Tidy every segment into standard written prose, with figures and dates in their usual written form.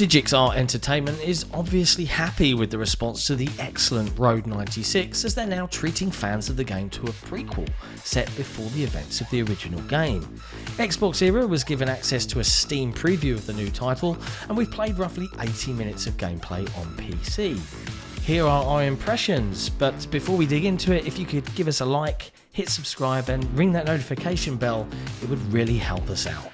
DigixArt Entertainment is obviously happy with the response to the excellent Road 96, as they're now treating fans of the game to a prequel set before the events of the original game. XboxEra was given access to a Steam preview of the new title, and we've played roughly 80 minutes of gameplay on PC. Here are our impressions, but before we dig into it, if you could give us a like, hit subscribe and ring that notification bell, it would really help us out.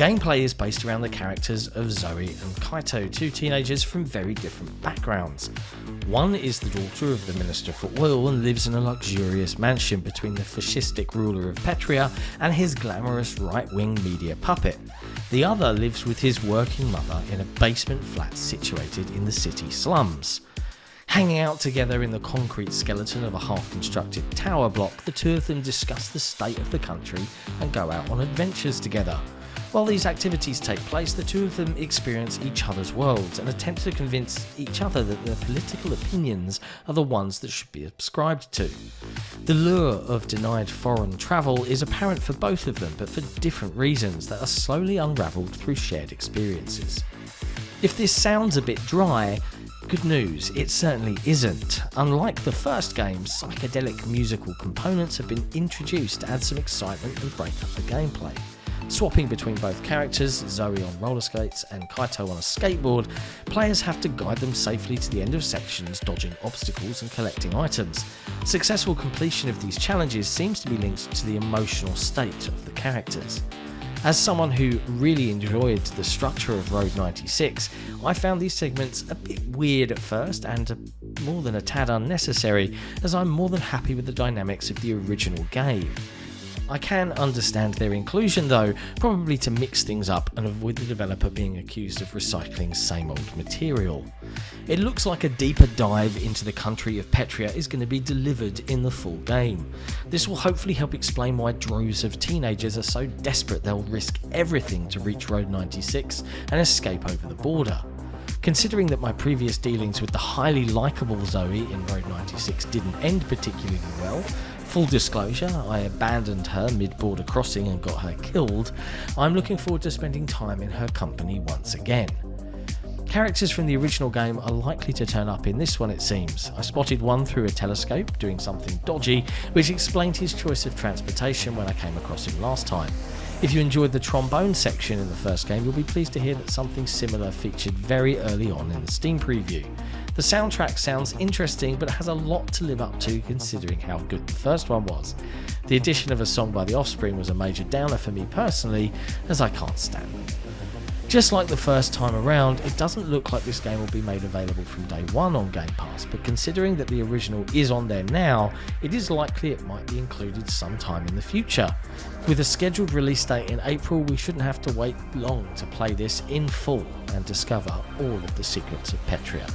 Gameplay is based around the characters of Zoe and Kaito, two teenagers from very different backgrounds. One is the daughter of the Minister for Oil and lives in a luxurious mansion between the fascistic ruler of Petria and his glamorous right-wing media puppet. The other lives with his working mother in a basement flat situated in the city slums. Hanging out together in the concrete skeleton of a half-constructed tower block, the two of them discuss the state of the country and go out on adventures together. While these activities take place, the two of them experience each other's worlds and attempt to convince each other that their political opinions are the ones that should be subscribed to. The lure of denied foreign travel is apparent for both of them, but for different reasons that are slowly unravelled through shared experiences. If this sounds a bit dry, good news, it certainly isn't. Unlike the first game, psychedelic musical components have been introduced to add some excitement and break up the gameplay. Swapping between both characters, Zoe on roller skates and Kaito on a skateboard, players have to guide them safely to the end of sections, dodging obstacles and collecting items. Successful completion of these challenges seems to be linked to the emotional state of the characters. As someone who really enjoyed the structure of Road 96, I found these segments a bit weird at first and more than a tad unnecessary, as I'm more than happy with the dynamics of the original game. I can understand their inclusion though, probably to mix things up and avoid the developer being accused of recycling same old material. It looks like a deeper dive into the country of Petria is going to be delivered in the full game. This will hopefully help explain why droves of teenagers are so desperate they'll risk everything to reach Road 96 and escape over the border. Considering that my previous dealings with the highly likeable Zoe in Road 96 didn't end particularly well, full disclosure, I abandoned her mid-border crossing and got her killed, I'm looking forward to spending time in her company once again. Characters from the original game are likely to turn up in this one, it seems. I spotted one through a telescope doing something dodgy, which explained his choice of transportation when I came across him last time. If you enjoyed the trombone section in the first game, you'll be pleased to hear that something similar featured very early on in the Steam preview. The soundtrack sounds interesting, but it has a lot to live up to considering how good the first one was. The addition of a song by The Offspring was a major downer for me personally, as I can't stand them. Just like the first time around, it doesn't look like this game will be made available from day one on Game Pass, but considering that the original is on there now, it is likely it might be included sometime in the future. With a scheduled release date in April, we shouldn't have to wait long to play this in full and discover all of the secrets of Petria.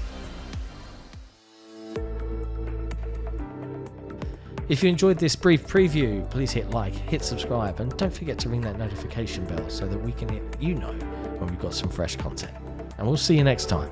If you enjoyed this brief preview, please hit like, hit subscribe, and don't forget to ring that notification bell so that we can let you know when we've got some fresh content. And we'll see you next time.